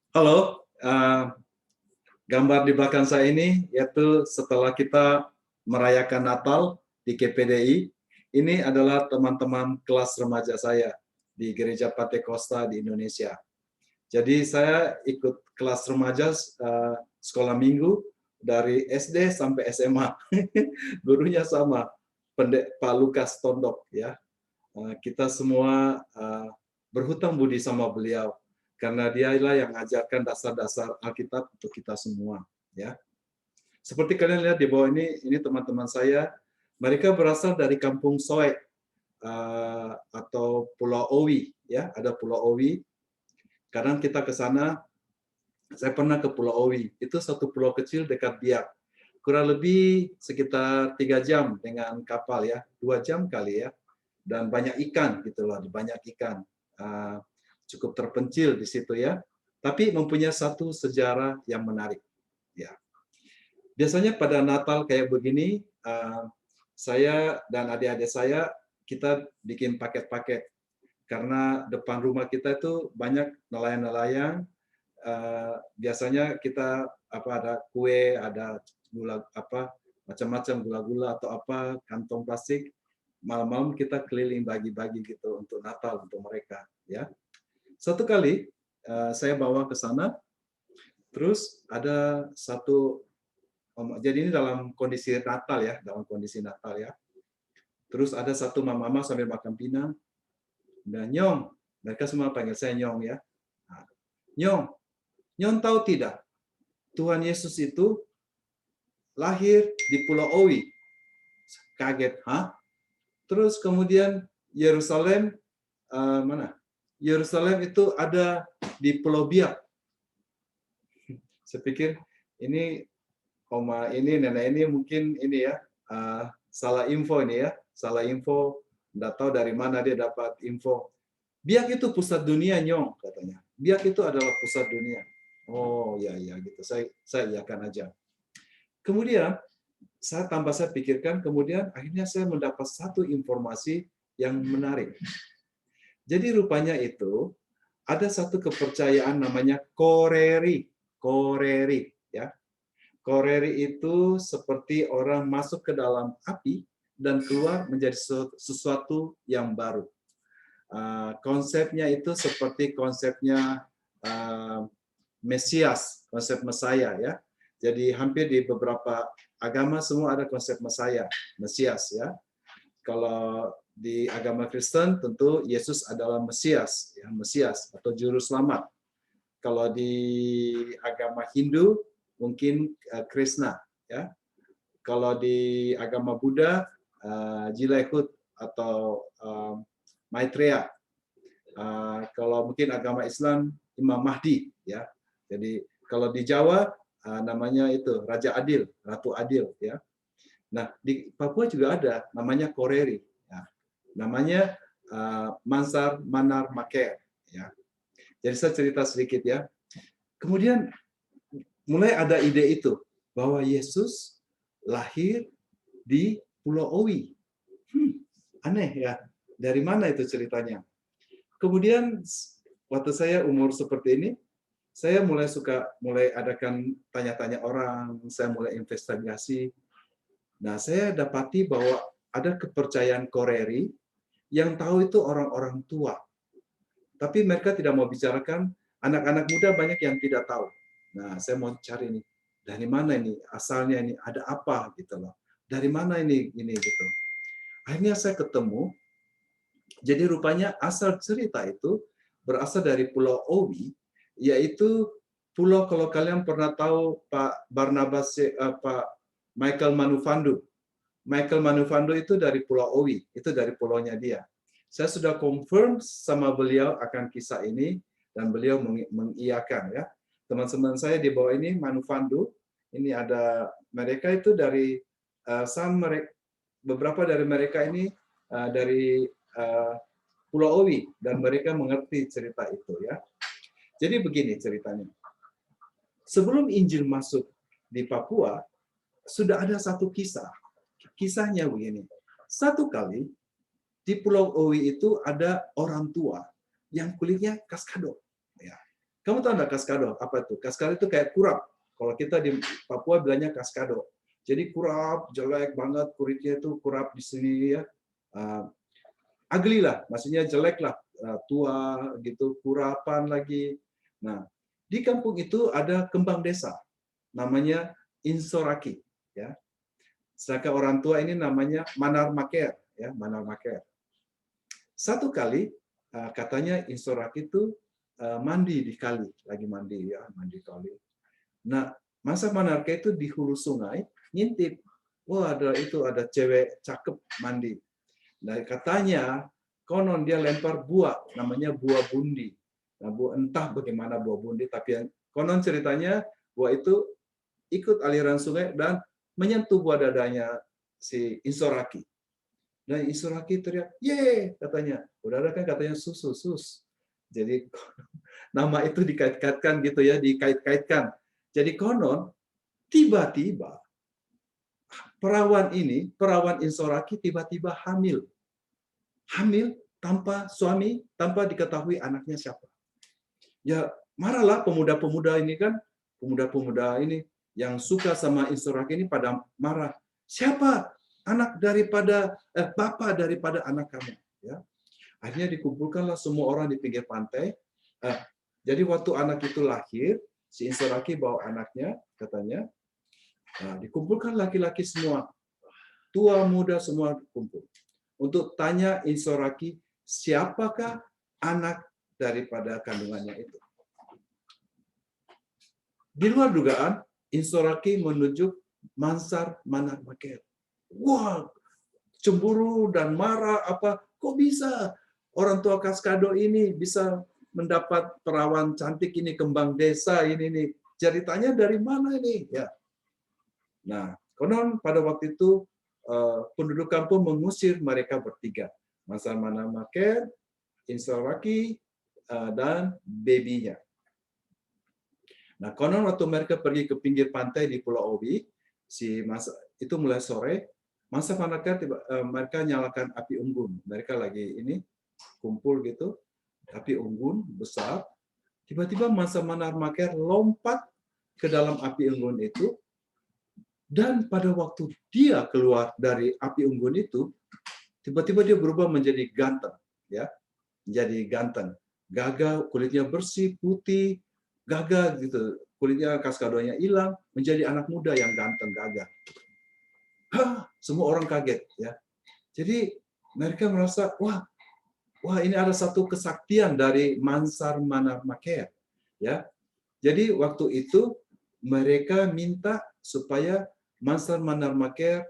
Halo, gambar di belakang saya ini yaitu setelah kita merayakan Natal di GPDI, ini adalah teman-teman kelas remaja saya di Gereja Pantekosta di Indonesia. Jadi saya ikut kelas remaja sekolah minggu dari SD sampai SMA. Gurunya sama, Pak Lukas Tondok ya. Kita semua berhutang budi sama beliau karena dialah yang mengajarkan dasar-dasar Alkitab untuk kita semua ya. Seperti kalian lihat di bawah ini teman-teman saya, mereka berasal dari Kampung Soek atau Pulau Owi ya, ada Pulau Owi. Kadang kita ke sana, saya pernah ke Pulau Owi, itu satu pulau kecil dekat Biak. Kurang lebih sekitar 3 jam dengan kapal ya, 2 jam kali ya. Dan banyak ikan gitu loh, banyak ikan. Cukup terpencil di situ ya. Tapi mempunyai satu sejarah yang menarik ya. Biasanya pada Natal kayak begini, saya dan adik-adik saya kita bikin paket-paket karena depan rumah kita itu banyak nelayan-nelayan. Biasanya kita ada kue, ada gula macam-macam gula-gula atau apa kantong plastik. Malam-malam kita keliling bagi-bagi gitu untuk Natal untuk mereka ya. Satu kali saya bawa ke sana, terus ada satu, jadi ini dalam kondisi Natal ya, dalam kondisi Natal ya. Terus ada satu mama sambil makan pinang, dan Nyong, mereka semua panggil saya Nyong ya. Nah, Nyong, Nyong tahu tidak, Tuhan Yesus itu lahir di Pulau Owi. Kaget, hah? Terus kemudian Yerusalem mana? Yerusalem itu ada di Pulau Biak. Saya pikir ini oma ini nenek ini mungkin ini ya salah info ini ya, salah info. Nggak tahu dari mana dia dapat info. Biak itu pusat dunia Nyong katanya. Biak itu adalah pusat dunia. Oh ya ya gitu. Saya iyakan aja. Kemudian saya pikirkan, kemudian akhirnya saya mendapat satu informasi yang menarik. Jadi rupanya itu ada satu kepercayaan namanya koreri. Koreri ya. Koreri itu seperti orang masuk ke dalam api dan keluar menjadi sesuatu yang baru. Konsepnya itu seperti konsepnya Mesias, konsep Mesaya ya. Jadi hampir di beberapa agama semua ada konsep Mesias ya. Kalau di agama Kristen tentu Yesus adalah Mesias, ya, Mesias atau juru selamat. Kalau di agama Hindu mungkin Krishna ya. Kalau di agama Buddha Jilehut atau Maitreya. Kalau mungkin agama Islam Imam Mahdi ya. Jadi kalau di Jawa namanya itu Raja Adil, Ratu Adil ya. Nah, di Papua juga ada namanya Koreri. Ya. Namanya Mansar Manar Maker ya. Jadi saya cerita sedikit ya. Kemudian mulai ada ide itu bahwa Yesus lahir di Pulau Owi. Aneh ya. Dari mana itu ceritanya? Kemudian waktu saya umur seperti ini, saya mulai adakan tanya-tanya orang, saya mulai investigasi. Nah, saya dapati bahwa ada kepercayaan Koreri yang tahu itu orang-orang tua. Tapi mereka tidak mau bicarakan, anak-anak muda banyak yang tidak tahu. Nah, saya mau cari nih, dari mana ini, asalnya ini, ada apa gitu loh. Dari mana ini gitu. Akhirnya saya ketemu, jadi rupanya asal cerita itu berasal dari Pulau Owi, yaitu pulau kalau kalian pernah tahu Pak Barnabas, Pak Michael Manufando. Michael Manufando itu dari Pulau Owi, itu dari pulaunya dia. Saya sudah confirm sama beliau akan kisah ini dan beliau mengiyakan ya. Teman-teman saya di bawah ini Manufando, ini ada mereka itu dari beberapa dari mereka ini dari Pulau Owi dan mereka mengerti cerita itu ya. Jadi begini ceritanya. Sebelum Injil masuk di Papua, sudah ada satu kisah. Kisahnya begini. Satu kali di Pulau Owi itu ada orang tua yang kulitnya kaskado. Ya. Kamu tahu nggak kaskado? Apa itu? Kaskado itu kayak kurap. Kalau kita di Papua bilangnya kaskado. Jadi kurap, jelek banget, kulitnya itu kurap di sini ya. Ugly lah, maksudnya jelek lah, tua gitu, kurapan lagi. Nah, di kampung itu ada kembang desa, namanya Insoraki, ya. Sedangkan orang tua ini namanya Manar Maker, ya, Manar Maker. Satu kali katanya Insoraki itu mandi di kali, lagi mandi ya, mandi kali. Nah, masa Manarke itu di hulu sungai ngintip, wah ada cewek cakep mandi. Nah, katanya konon dia lempar buah, namanya buah bundi. Nah, entah bagaimana buah bundi, tapi yang konon ceritanya buah itu ikut aliran sungai dan menyentuh buah dadanya si Insoraki. Dan Insoraki teriak, ye, katanya. Udah ada kan katanya susu, sus. Jadi nama itu dikait-kaitkan gitu ya, dikait-kaitkan. Jadi konon tiba-tiba perawan Insoraki tiba-tiba hamil. Hamil tanpa suami, tanpa diketahui anaknya siapa. Ya marahlah pemuda-pemuda ini kan, pemuda-pemuda ini yang suka sama Insoraki ini pada marah. Siapa anak daripada bapak daripada anak kamu? Ya. Akhirnya dikumpulkanlah semua orang di pinggir pantai. Jadi waktu anak itu lahir, si Insoraki bawa anaknya, katanya, dikumpulkan laki-laki semua, tua muda semua kumpul untuk tanya Insoraki siapakah anak daripada kandungannya itu. Di luar dugaan, Insoraki menunjuk Mansar Manar Maker. Wah, cemburu dan marah apa? Kok bisa orang tua Kaskado ini bisa mendapat perawan cantik ini, kembang desa ini nih? Ceritanya dari mana ini? Ya. Nah, konon pada waktu itu penduduk kampung mengusir mereka bertiga, Mansar Manar Maker, Insoraki, dan babynya. Nah, konon waktu mereka pergi ke pinggir pantai di Pulau Obi, itu mulai sore, Mansar Manar Maker mereka nyalakan api unggun. Mereka lagi ini kumpul gitu, api unggun besar. Tiba-tiba Mansar Manar Maker lompat ke dalam api unggun itu. Dan pada waktu dia keluar dari api unggun itu, tiba-tiba dia berubah menjadi ganteng, ya, menjadi ganteng, gagah, kulitnya bersih, putih, gagah gitu, kulitnya kaskadonya hilang, menjadi anak muda yang ganteng, gagah. Semua orang kaget, ya. Jadi mereka merasa, wah ini ada satu kesaktian dari Mansar Manar Maker, ya. Jadi waktu itu mereka minta supaya Mansar Manar Maker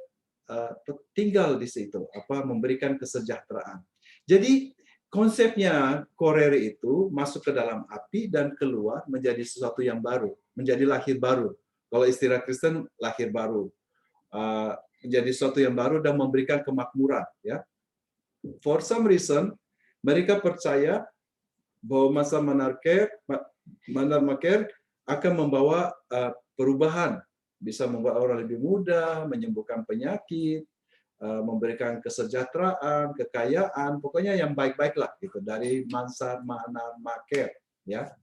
tinggal di situ, memberikan kesejahteraan. Jadi konsepnya Koreri itu masuk ke dalam api dan keluar menjadi sesuatu yang baru, menjadi lahir baru. Kalau istilah Kristen lahir baru, menjadi sesuatu yang baru dan memberikan kemakmuran. Ya, for some reason mereka percaya bahwa Mansar Manar Maker akan membawa perubahan, bisa membuat orang lebih muda, menyembuhkan penyakit, memberikan kesejahteraan, kekayaan, pokoknya yang baik-baik lah gitu dari Mansar Manar Maker, ya.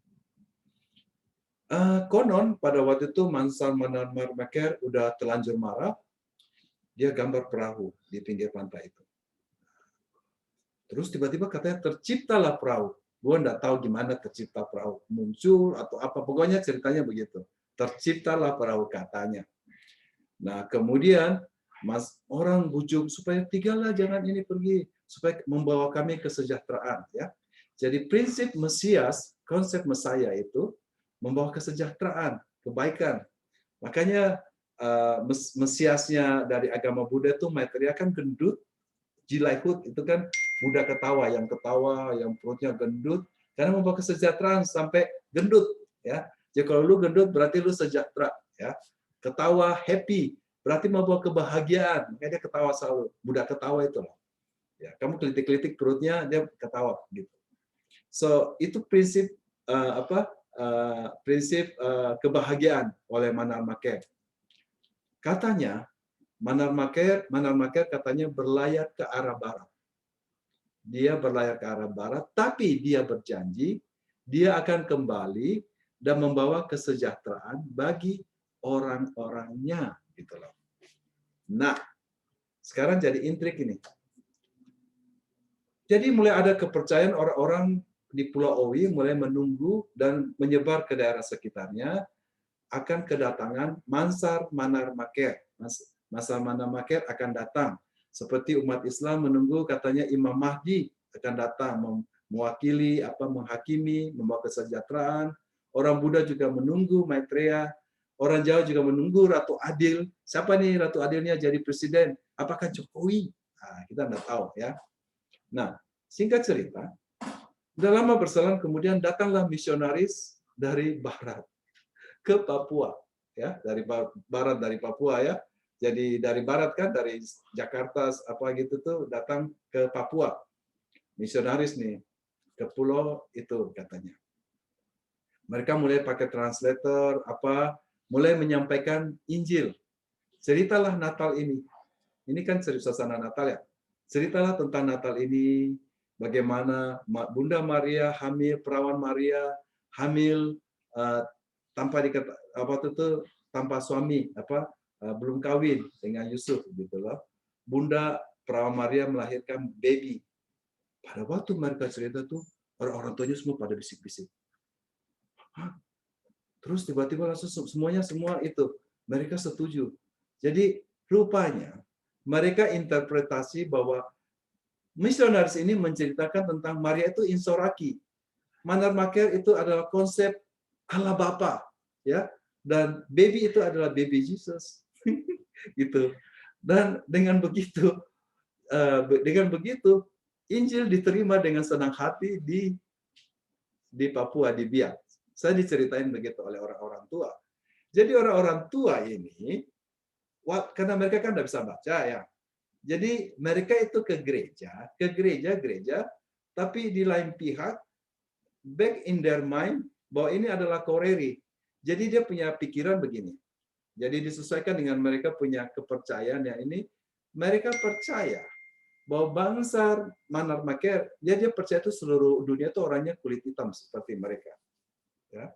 Konon pada waktu itu Mansar Manar Maker udah terlanjur marah, dia gambar perahu di pinggir pantai itu. Terus tiba-tiba katanya terciptalah perahu. Gue nggak tahu gimana tercipta perahu, muncul atau apa, pokoknya ceritanya begitu. Terciptalah perahu katanya. Nah kemudian orang bujuk supaya tinggallah, jangan ini pergi, supaya membawa kami kesejahteraan, ya. Jadi prinsip Mesias, konsep Mesaya itu membawa kesejahteraan, kebaikan. Makanya Mesiasnya dari agama Buddha itu Maitreya kan gendut, Jilaihut itu kan Buddha ketawa, yang perutnya gendut, karena membawa kesejahteraan sampai gendut, ya. Jadi kalau lu gendut berarti lu sejahtera, ya. Ketawa, happy, berarti membawa kebahagiaan, makanya dia ketawa selalu. Buddha ketawa itu loh. Ya, kamu kelitik-kelitik perutnya, dia ketawa gitu. So itu prinsip prinsip kebahagiaan oleh Manar Maker. Katanya Manar Maker katanya berlayar ke arah barat. Dia berlayar ke arah barat, tapi dia berjanji Dia akan kembali dan membawa kesejahteraan bagi orang-orangnya, gitu loh. Nah, sekarang jadi intrik ini. Jadi mulai ada kepercayaan orang-orang di Pulau Owi mulai menunggu dan menyebar ke daerah sekitarnya akan kedatangan Mansar Manar Maker. Mansar Manar Maker akan datang. Seperti umat Islam menunggu katanya Imam Mahdi akan datang mewakili menghakimi, membawa kesejahteraan. Orang Buddha juga menunggu Maitreya. Orang Jawa juga menunggu Ratu Adil. Siapa nih Ratu Adilnya jadi presiden? Apakah Jokowi? Nah, kita nggak tahu ya. Nah, singkat cerita, udah lama berselang kemudian datanglah misionaris dari barat ke Papua, ya, dari barat dari Papua ya. Jadi dari barat kan dari Jakarta gitu tuh datang ke Papua. Misionaris nih ke pulau itu katanya. Mereka mulai pakai translator mulai menyampaikan Injil. Ceritalah Natal ini. Ini kan suasana Natal ya. Ceritalah tentang Natal ini, bagaimana Bunda Maria hamil, perawan Maria hamil tanpa suami, belum kawin dengan Yusuf gitu loh. Bunda perawan Maria melahirkan baby. Pada waktu mereka cerita tuh orang-orang tuanya semua pada bisik-bisik. Terus tiba-tiba langsung semuanya semua itu mereka setuju. Jadi rupanya mereka interpretasi bahwa misionaris ini menceritakan tentang Maria itu insoraki. Manar Maker itu adalah konsep Allah Bapa, ya. Dan baby itu adalah baby Jesus. Gitu. Dan dengan begitu Injil diterima dengan senang hati di Papua, di Biak. Saya diceritain begitu oleh orang-orang tua. Jadi orang-orang tua ini karena mereka kan tidak bisa baca ya. Jadi mereka itu ke gereja, tapi di lain pihak back in their mind bahwa ini adalah Koreri. Jadi dia punya pikiran begini. Jadi disesuaikan dengan mereka punya kepercayaan yang ini, mereka percaya bahwa bangsa Manar Maker, dia percaya itu seluruh dunia itu orangnya kulit hitam seperti mereka. Ya.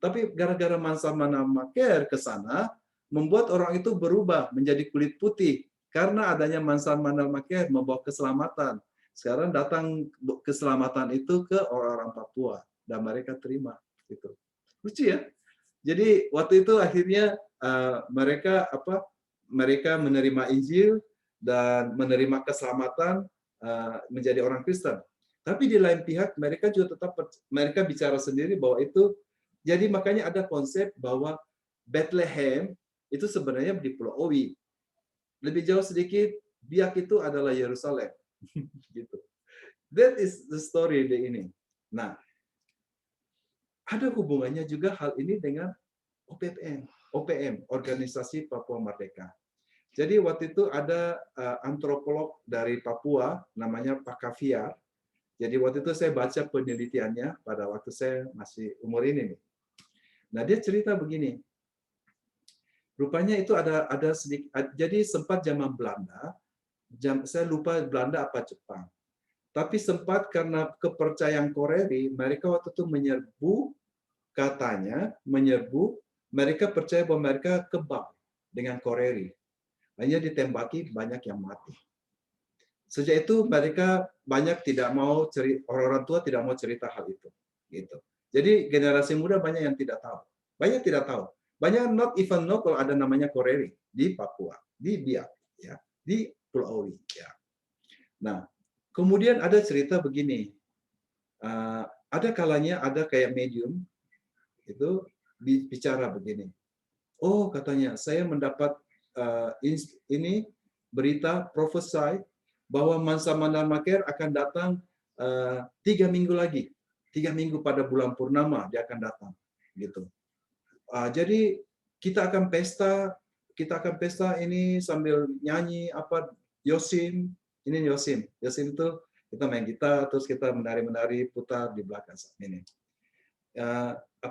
Tapi gara-gara Mansar Manar Maker ke sana, membuat orang itu berubah menjadi kulit putih. Karena adanya Mansar Manar Maker membawa keselamatan. Sekarang datang keselamatan itu ke orang-orang Papua. Dan mereka terima. Gitu. Lucu ya? Jadi waktu itu akhirnya mereka menerima Injil dan menerima keselamatan menjadi orang Kristen. Tapi di lain pihak mereka juga tetap mereka bicara sendiri bahwa itu jadi makanya ada konsep bahwa Bethlehem itu sebenarnya di Pulau Owi. Lebih jauh sedikit, Biak itu adalah Yerusalem. Gitu. That is the story di ini. Nah, ada hubungannya juga hal ini dengan OPM, Organisasi Papua Merdeka. Jadi waktu itu ada antropolog dari Papua, namanya Pak Kaviar. Jadi waktu itu saya baca penelitiannya pada waktu saya masih umur ini nih. Nah dia cerita begini, rupanya itu ada sedikit. Jadi sempat zaman Belanda, saya lupa Belanda apa Jepang. Tapi sempat karena kepercayaan Koreri, mereka waktu itu mereka percaya bahwa mereka kebal dengan Koreri. Hanya ditembaki, banyak yang mati. Sejak itu mereka banyak orang-orang tua tidak mau cerita hal itu. Gitu. Jadi generasi muda banyak yang tidak tahu. Banyak tidak tahu. Banyak not even know kalau ada namanya Koreri di Papua, di Biak, ya, di Pulau Owi. Ya. Nah, kemudian ada cerita begini. Ada kalanya ada kayak medium itu bicara begini. Oh, katanya saya mendapat ini berita prophesy bahwa Mansa Manar Maker akan datang 3 minggu lagi. 3 minggu pada bulan purnama dia akan datang, gitu. Jadi kita akan pesta ini sambil nyanyi Yosim. Ini Yosim. Yosim itu kita main gitar terus kita menari-menari putar di belakang ini.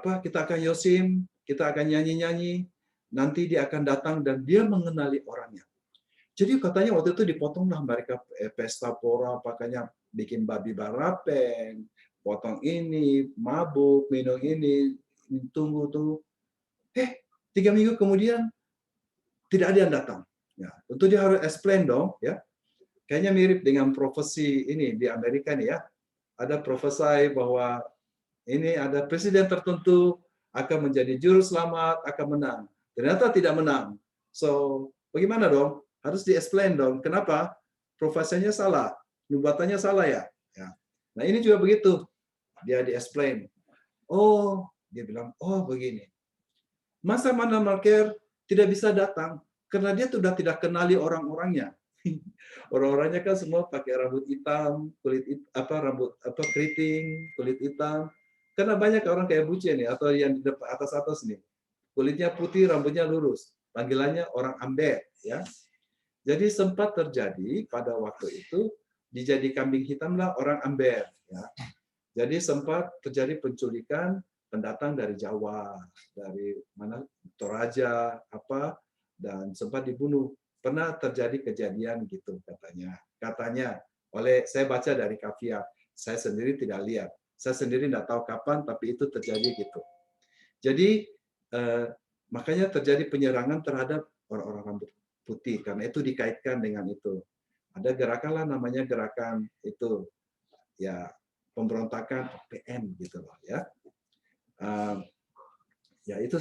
Kita akan Yosim, kita akan nyanyi-nyanyi. Nanti dia akan datang dan dia mengenali orangnya. Jadi katanya waktu itu dipotonglah mereka pesta pora, pakainya bikin babi barapen, potong ini, mabuk, minum ini, tunggu. 3 minggu kemudian tidak ada yang datang. Ya, tentu dia harus explain dong, ya. Kayaknya mirip dengan profesi ini di Amerika nih ya. Ada profesi bahwa ini ada presiden tertentu akan menjadi juru selamat, akan menang. Ternyata tidak menang. So, bagaimana dong? Harus di-explain dong. Kenapa? Profesinya salah, nubuatannya salah ya. Ya. Nah, ini juga begitu. Dia di-explain. Oh, dia bilang, oh begini. Masa mana Marker tidak bisa datang karena dia sudah tidak kenali orang-orangnya. Orang-orangnya kan semua pakai rambut hitam, rambut keriting, kulit hitam. Karena banyak orang kayak Buce nih atau yang di depan atas nih. Kulitnya putih, rambutnya lurus. Panggilannya orang Amber, ya. Jadi sempat terjadi pada waktu itu dijadi kambing hitamlah orang Amber, ya. Jadi sempat terjadi penculikan pendatang dari Jawa, dari mana Toraja, dan sempat dibunuh. Pernah terjadi kejadian gitu katanya. Katanya oleh saya baca dari Kafia, saya sendiri tidak lihat. Saya sendiri tidak tahu kapan, tapi itu terjadi gitu. Jadi makanya terjadi penyerangan terhadap orang-orang rambut putih karena itu dikaitkan dengan itu. Ada gerakan lah namanya gerakan itu ya pemberontakan OPM gitu loh ya. Ya itu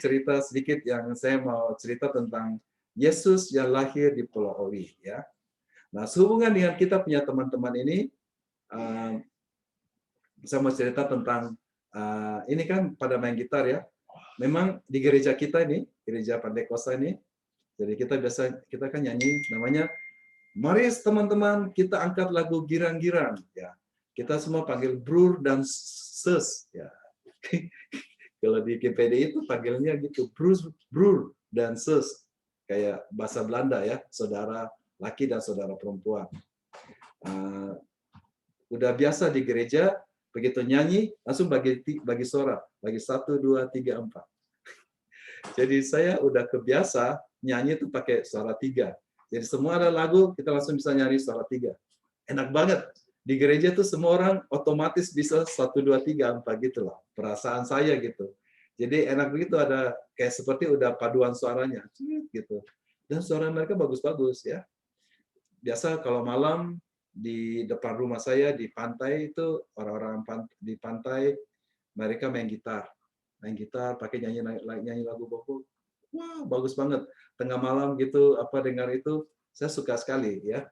cerita sedikit yang saya mau cerita tentang Yesus yang lahir di Pulau Owi ya. Nah, sehubungan dengan kita punya teman-teman ini, saya mau cerita tentang ini kan pada main gitar ya. Memang di gereja kita ini, gereja Pantekosta ini, jadi kita kan nyanyi namanya, mari teman-teman kita angkat lagu girang-girang ya. Kita semua panggil brur dan sis ya. Kalau di GPD itu panggilnya gitu, brur dan sis. Kayak bahasa Belanda ya, saudara laki dan saudara perempuan. Udah biasa di gereja, begitu nyanyi, langsung bagi suara. Bagi 1, 2, 3, 4. Jadi saya udah kebiasa nyanyi itu pakai suara 3. Jadi semua ada lagu, kita langsung bisa nyanyi suara 3. Enak banget. Di gereja tuh semua orang otomatis bisa 1, 2, 3, 4 gitu loh. Perasaan saya gitu. Jadi enak begitu ada kayak seperti udah paduan suaranya gitu. Dan suara mereka bagus-bagus ya. Biasa kalau malam di depan rumah saya di pantai itu orang-orang di pantai mereka main gitar pakai nyanyi lagu Boko. Wah, bagus banget. Tengah malam gitu dengar itu saya suka sekali ya.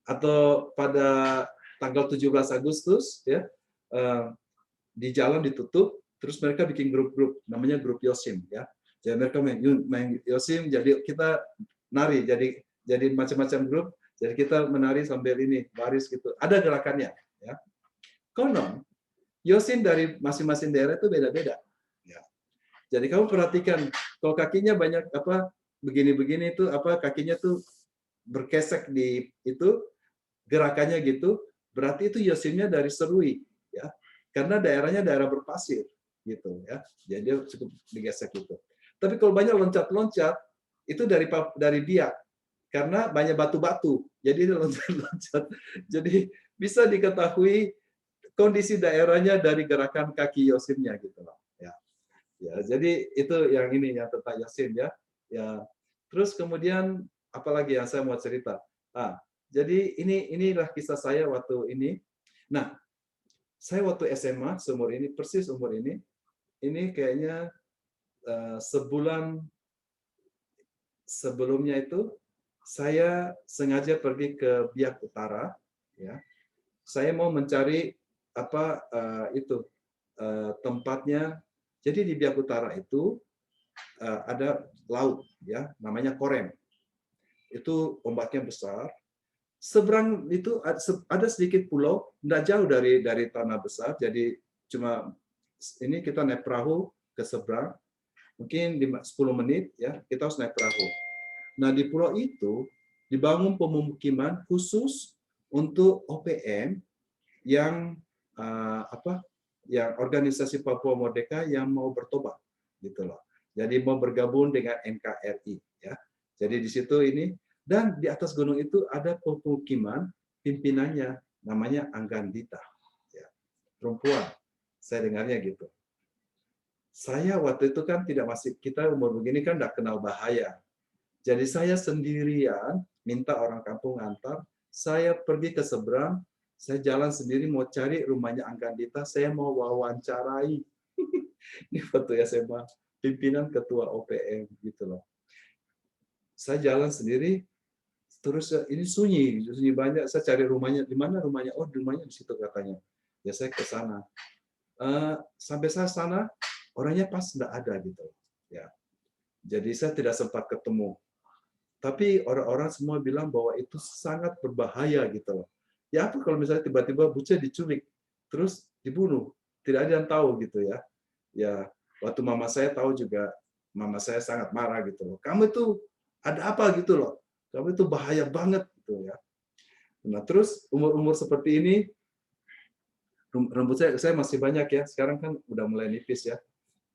Atau pada tanggal 17 Agustus ya di jalan ditutup terus mereka bikin grup-grup namanya grup Yosim ya. Jadi mereka main Yosim jadi kita nari jadi macam-macam grup. Jadi kita menari sambil ini baris gitu. Ada gerakannya ya. Konon Yosim dari masing-masing daerah itu beda-beda. Ya. Jadi kamu perhatikan kalau kakinya banyak begini-begini itu kakinya tuh berkesek di itu gerakannya gitu, berarti itu Yosimnya dari Serui ya. Karena daerahnya daerah berpasir gitu ya. Jadi dia cukup digesek gitu. Tapi kalau banyak loncat-loncat itu dari Biak karena banyak batu-batu. Jadi loncat-loncat. Jadi bisa diketahui kondisi daerahnya dari gerakan kaki Yosimnya gitu loh. Ya. Ya, jadi itu yang ini yang tentang Yosim ya. Ya. Terus kemudian apalagi yang saya mau cerita? Jadi inilah kisah saya waktu ini. Nah, saya waktu SMA seumur ini persis umur ini kayaknya sebulan sebelumnya itu saya sengaja pergi ke Biak Utara ya. Saya mau mencari tempatnya. Jadi di Biak Utara itu ada laut ya, namanya Korem. Itu ombaknya besar. Seberang itu ada sedikit pulau, tidak jauh dari tanah besar. Jadi cuma ini kita naik perahu ke seberang, mungkin 10 menit ya kita harus naik perahu. Nah di pulau itu dibangun pemukiman khusus untuk OPM yang yang organisasi Papua Merdeka yang mau bertobat gitu loh. Jadi mau bergabung dengan NKRI ya. Jadi di situ ini dan di atas gunung itu ada pemukiman pimpinannya namanya Anggandita ya. perempuan. Saya dengarnya gitu. Saya waktu itu kan kita umur begini kan tidak kenal bahaya. Jadi saya sendirian, minta orang kampung antar, saya pergi ke seberang, saya jalan sendiri mau cari rumahnya Anggandita, saya mau wawancarai. Ini foto SMA, pimpinan ketua OPM gitu loh. Saya jalan sendiri, terus ini sunyi banyak. Saya cari rumahnya, di mana rumahnya? Oh, rumahnya di situ katanya. Ya saya ke sana. Sampai saya sana, orangnya pas tidak ada gitu. Ya, jadi saya tidak sempat ketemu. Tapi orang-orang semua bilang bahwa itu sangat berbahaya gitu loh. Ya apa kalau misalnya tiba-tiba Buce diculik, terus dibunuh, tidak ada yang tahu gitu ya. Ya waktu mama saya tahu juga, mama saya sangat marah gitu loh. Kamu itu ada apa gitu loh? Kamu itu bahaya banget gitu ya. Nah terus umur-umur seperti ini, rambut saya masih banyak ya. Sekarang kan udah mulai nipis ya.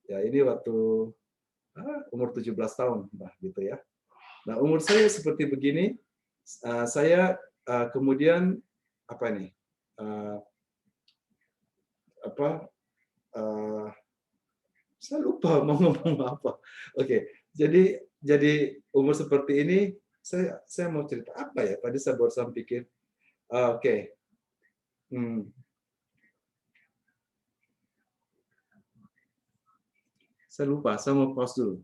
Ya ini waktu umur 17 tahun, nah gitu ya. Nah, umur saya seperti begini, saya kemudian apa nih? Saya lupa mau ngomong apa. Oke, jadi umur seperti ini, saya mau cerita apa ya? Tadi saya baru pikir. Oke. Saya lupa, saya mau pause dulu.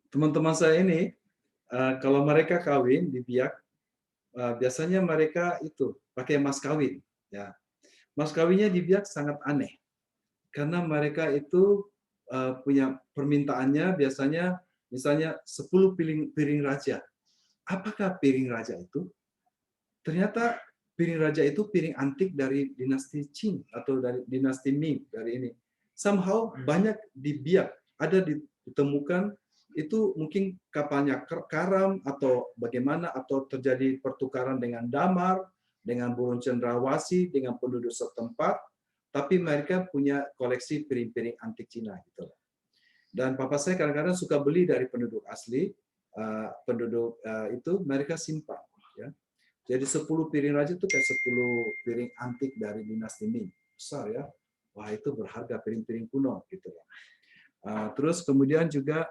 Teman-teman saya ini, kalau mereka kawin di Biak, biasanya mereka itu pakai mas kawin. Ya, mas kawinnya di Biak sangat aneh, karena mereka itu punya permintaannya biasanya misalnya 10 piring raja. Apakah piring raja itu? Ternyata piring raja itu piring antik dari dinasti Qing atau dari dinasti Ming dari ini. Somehow banyak di Biak ada ditemukan itu mungkin kapalnya karam atau bagaimana atau terjadi pertukaran dengan damar, dengan burung cendrawasih, dengan penduduk setempat, tapi mereka punya koleksi piring-piring antik Cina gitu. Dan papa saya kadang-kadang suka beli dari penduduk asli, penduduk itu mereka simpan. Ya. Jadi 10 piring raja itu kayak 10 piring antik dari dinasti Ming. Besar ya. Wah itu berharga piring-piring kuno gitu. Terus kemudian juga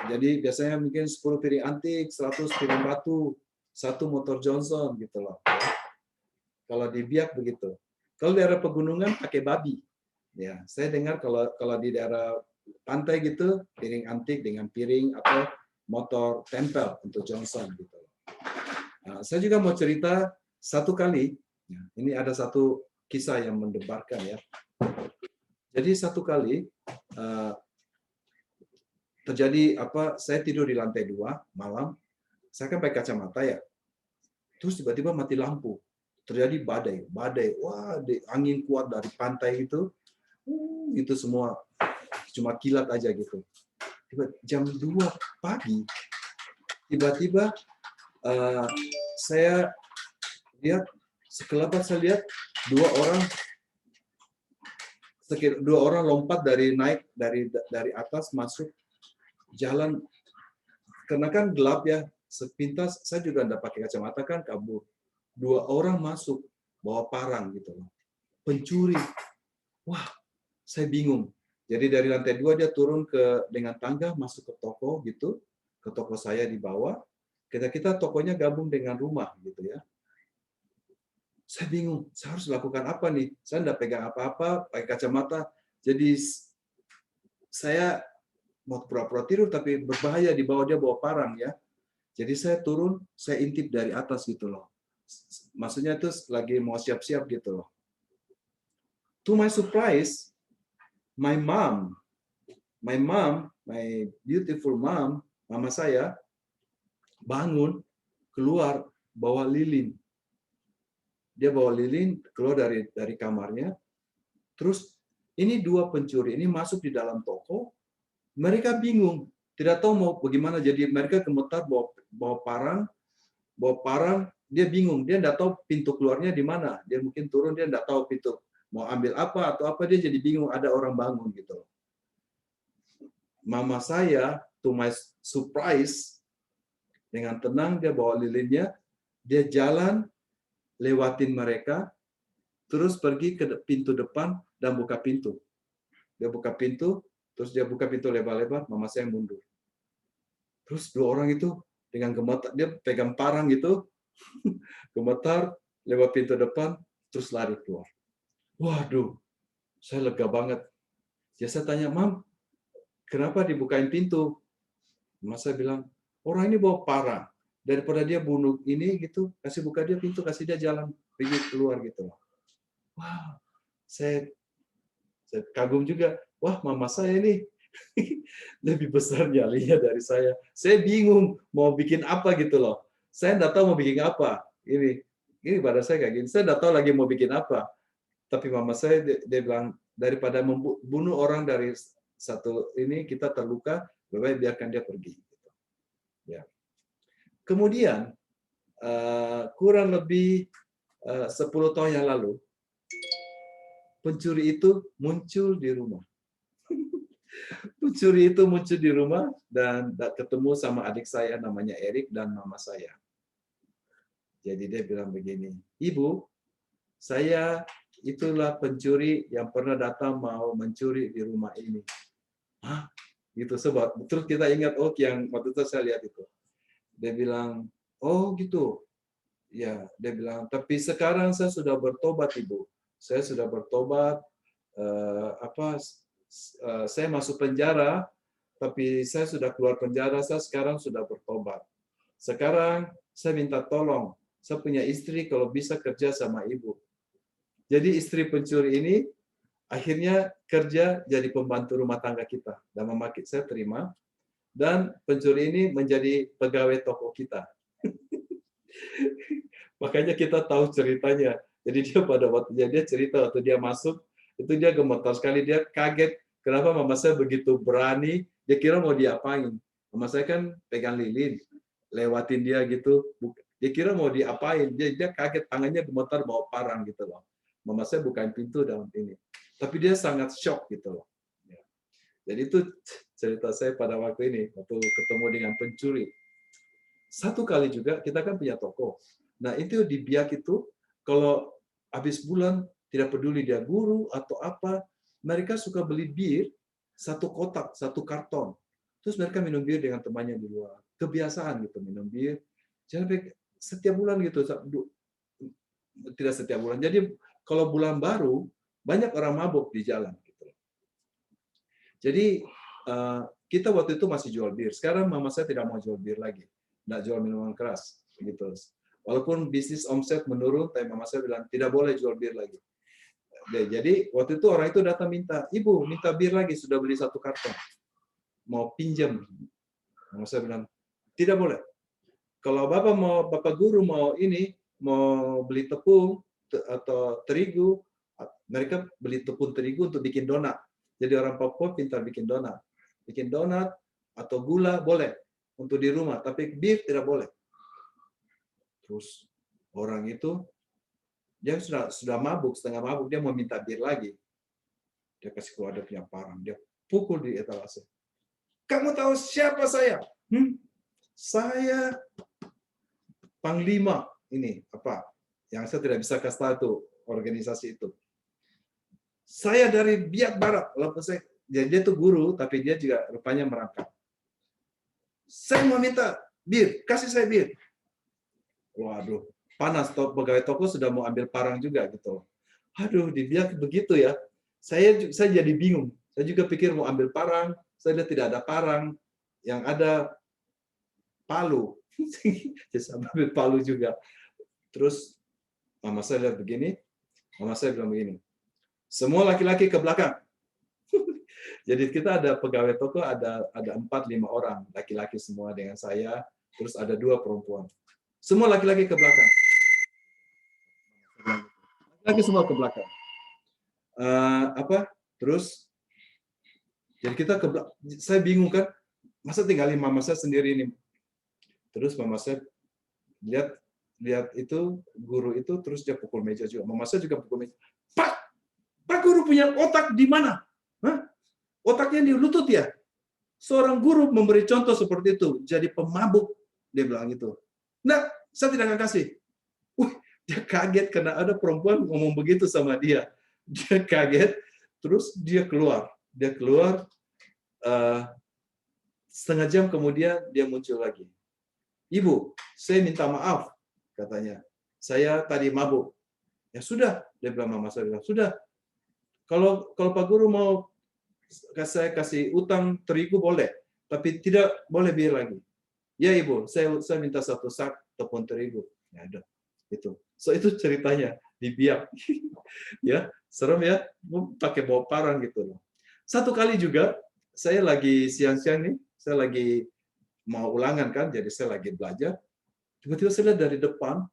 jadi biasanya mungkin 10 piring antik, 100 piring batu, 1 motor Johnson gitu loh. Kalau di Biak begitu. Kalau di daerah pegunungan pakai babi. Ya, saya dengar kalau di daerah pantai gitu piring antik dengan piring atau motor tempel untuk Johnson gitu. Nah, saya juga mau cerita satu kali. Ini ada satu kisah yang mendebarkan ya. Jadi satu kali terjadi apa? Saya tidur di lantai 2 malam. Saya kan pakai kacamata ya. Terus tiba-tiba mati lampu. Terjadi badai. Wah, angin kuat dari pantai itu. Itu semua cuma kilat aja gitu. Jam 2 pagi tiba-tiba saya lihat sekelebat, saya lihat dua orang lompat naik dari atas masuk jalan, karena kan gelap ya, sepintas saya juga tidak pakai kacamata kan kabur. 2 orang masuk bawa parang gitu loh, pencuri. Wah, saya bingung. Jadi dari lantai 2 dia turun dengan tangga masuk ke toko gitu, ke toko saya di bawah. Kita tokonya gabung dengan rumah gitu ya. Saya bingung, saya harus lakukan apa nih? Saya tidak pegang apa-apa, pakai kacamata. Jadi saya mau pura-pura tidur, tapi berbahaya, di bawah dia bawa parang ya. Jadi saya turun, saya intip dari atas gitu loh. Maksudnya itu lagi mau siap-siap gitu loh. To my surprise, my beautiful mom, mama saya, bangun, keluar, bawa lilin. Dia bawa lilin keluar dari kamarnya. Terus ini 2 pencuri ini masuk di dalam toko. Mereka bingung, tidak tahu mau bagaimana. Jadi mereka gemetar bawa parang. Dia bingung, dia tidak tahu pintu keluarnya di mana. Dia mungkin turun, dia tidak tahu pintu mau ambil apa atau apa. Dia jadi bingung, ada orang bangun gitu. Mama saya, to my surprise, dengan tenang dia bawa lilinnya, dia jalan lewatin mereka, terus pergi ke pintu depan dan buka pintu. Dia buka pintu, terus dia buka pintu lebar-lebar, mama saya mundur. Terus dua orang itu dengan gemetar, dia pegang parang gitu, gemetar lewat pintu depan, terus lari keluar. Waduh, saya lega banget. Ya saya tanya, Mam, kenapa dibukain pintu? Mama saya bilang, orang ini bawa parang. Daripada dia bunuh ini gitu, kasih buka dia pintu, kasih dia jalan pergi keluar gitu. Wah, saya kagum juga. Wah, mama saya ini lebih besar nyalinya dari saya. Saya bingung mau bikin apa gitu loh. Saya enggak tahu mau bikin apa. Ini pada saya kayak gini. Saya enggak tahu lagi mau bikin apa. Tapi mama saya dia bilang daripada membunuh orang dari satu ini kita terluka, lebih baik biarkan dia pergi. Ya. Kemudian kurang lebih 10 tahun yang lalu pencuri itu muncul di rumah. Pencuri itu muncul di rumah dan ketemu sama adik saya namanya Erik dan mama saya. Jadi dia bilang begini, Ibu, saya itulah pencuri yang pernah datang mau mencuri di rumah ini. Hah? Gitu sebab betul kita ingat yang waktu itu saya lihat itu. Dia bilang, oh gitu. Ya, dia bilang, tapi sekarang saya sudah bertobat, Ibu. Saya sudah bertobat. Saya masuk penjara, tapi saya sudah keluar penjara. Saya sekarang sudah bertobat. Sekarang saya minta tolong. Saya punya istri kalau bisa kerja sama Ibu. Jadi istri pencuri ini akhirnya kerja jadi pembantu rumah tangga kita. Dan mama saya terima. Dan pencuri ini menjadi pegawai toko kita. Makanya kita tahu ceritanya. Jadi dia pada waktu dia cerita waktu dia masuk, itu dia gemetar sekali, dia kaget kenapa mama saya begitu berani, dia kira mau diapain. Mama saya kan pegang lilin, lewatin dia gitu, dia kira mau diapain, dia kaget tangannya gemetar bawa parang gitu loh. Mama saya bukain pintu dalam ini. Tapi dia sangat shock gitu loh. Jadi itu cerita saya pada waktu ini, waktu ketemu dengan pencuri. Satu kali juga kita kan punya toko. Nah itu di Biak itu kalau habis bulan tidak peduli dia guru atau apa, mereka suka beli bir satu kotak, satu karton. Terus mereka minum bir dengan temannya di luar. Kebiasaan gitu minum bir. Jadi setiap bulan gitu, tidak setiap bulan. Jadi kalau bulan baru banyak orang mabuk di jalan. Gitu. Jadi kita waktu itu masih jual bir. Sekarang mama saya tidak mau jual bir lagi. Nggak jual minuman keras gitu. Walaupun bisnis omset menurun, tapi mama saya bilang tidak boleh jual bir lagi. Jadi waktu itu orang itu datang minta, Ibu minta bir lagi, sudah beli satu karton, mau pinjam. Mama saya bilang tidak boleh. Kalau bapak guru mau beli tepung atau terigu, mereka beli tepung terigu untuk bikin donat. Jadi orang Papua pintar bikin donat atau gula boleh untuk di rumah, tapi bir tidak boleh. Terus orang itu dia sudah mabuk, setengah mabuk, dia mau minta bir lagi. Dia kasih keluar dia punya parang, dia pukul di etalase. Kamu tahu siapa saya? Saya Panglima ini apa? Yang saya tidak bisa kasih tahu itu organisasi itu. Saya dari Biak Barat. Jadi dia tuh guru, tapi dia juga rupanya merangkap. Saya mau minta bir, kasih saya bir. Waduh, panas. Pegawai toko sudah mau ambil parang juga gitu. Aduh, di Biak begitu ya. Saya jadi bingung. Saya juga pikir mau ambil parang, saya lihat tidak ada parang. Yang ada palu. Saya ambil palu juga. Terus mama saya lihat begini, mama saya bilang begini, semua laki-laki ke belakang. Jadi kita ada pegawai toko ada 4-5 orang laki-laki semua dengan saya, terus ada 2 perempuan. Semua laki-laki ke belakang. Laki semua ke belakang. Terus jadi kita ke belakang. Saya bingung kan, masa tinggalin mama saya sendiri ini. Terus mama saya lihat itu guru itu, terus dia pukul meja juga. Mama saya juga pukul meja. Pak guru punya otak di mana? Hah? Otaknya di lutut ya? Seorang guru memberi contoh seperti itu, jadi pemabuk, dia bilang gitu. Nah, saya tidak akan kasih. Dia kaget karena ada perempuan ngomong begitu sama dia. Dia kaget, terus dia keluar. Dia keluar, setengah jam kemudian dia muncul lagi. Ibu, saya minta maaf, katanya. Saya tadi mabuk. Ya sudah, dia bilang, mama saya bilang, sudah. Kalau Pak Guru mau saya kasih utang terigu boleh, tapi tidak boleh biar lagi. Ya Ibu, saya minta satu sak tepung terigu. Ya ada. Itu. So itu ceritanya di Biak. Ya, serem ya. Pakai bawa parang gitu loh. Satu kali juga saya lagi siang-siang nih, saya lagi mau ulangan kan, jadi saya lagi belajar. Tiba-tiba saya lihat dari depan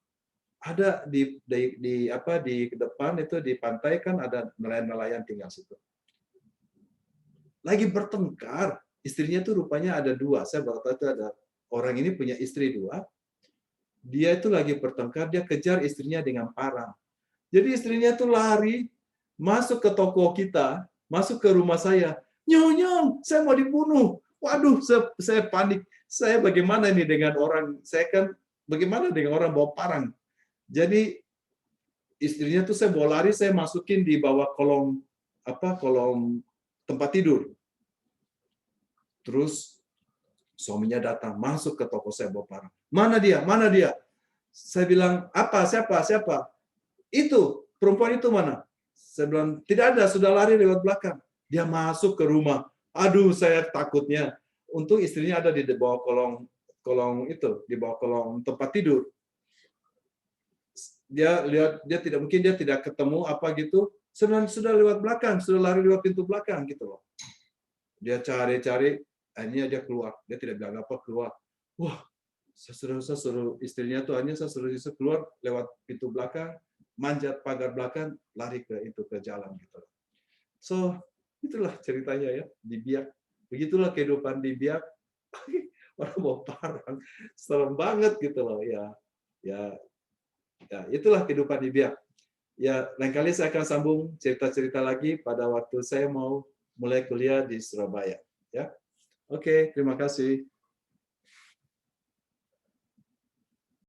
ada di depan itu di pantai kan ada nelayan-nelayan tinggal situ. Lagi bertengkar, istrinya tuh rupanya ada dua. Saya baru tahu itu ada orang ini punya istri dua. Dia itu lagi bertengkar, dia kejar istrinya dengan parang. Jadi istrinya tuh lari masuk ke toko kita, masuk ke rumah saya. Nyong, saya mau dibunuh. Waduh, saya panik. Saya bagaimana ini dengan orang? Saya kan bagaimana dengan orang bawa parang? Jadi istrinya tuh saya bawa lari, saya masukin di bawah kolong tempat tidur. Terus suaminya datang, masuk ke toko saya bawa parang. Mana dia? Mana dia? Saya bilang, apa? Siapa? Itu, perempuan itu mana? Saya bilang, tidak ada, sudah lari lewat belakang. Dia masuk ke rumah. Aduh, saya takutnya. Untung istrinya ada di bawah kolong itu, di bawah kolong tempat tidur. Dia lihat, dia tidak ketemu apa gitu. Sebenarnya sudah lewat belakang, sudah lari lewat pintu belakang gitu loh. Dia cari, akhirnya dia keluar. Dia tidak bilang apa, keluar. Wah, saya suruh istrinya tuh, hanya saya suruh istri keluar lewat pintu belakang, manjat pagar belakang, lari ke jalan gitu. So, itulah ceritanya ya di Biak. Begitulah kehidupan di Biak. Orang bawa parang, serem banget gitu loh ya. Ya, itulah kehidupan di Biak. Ya, lain kali saya akan sambung cerita-cerita lagi pada waktu saya mau mulai kuliah di Surabaya. Ya, oke, terima kasih.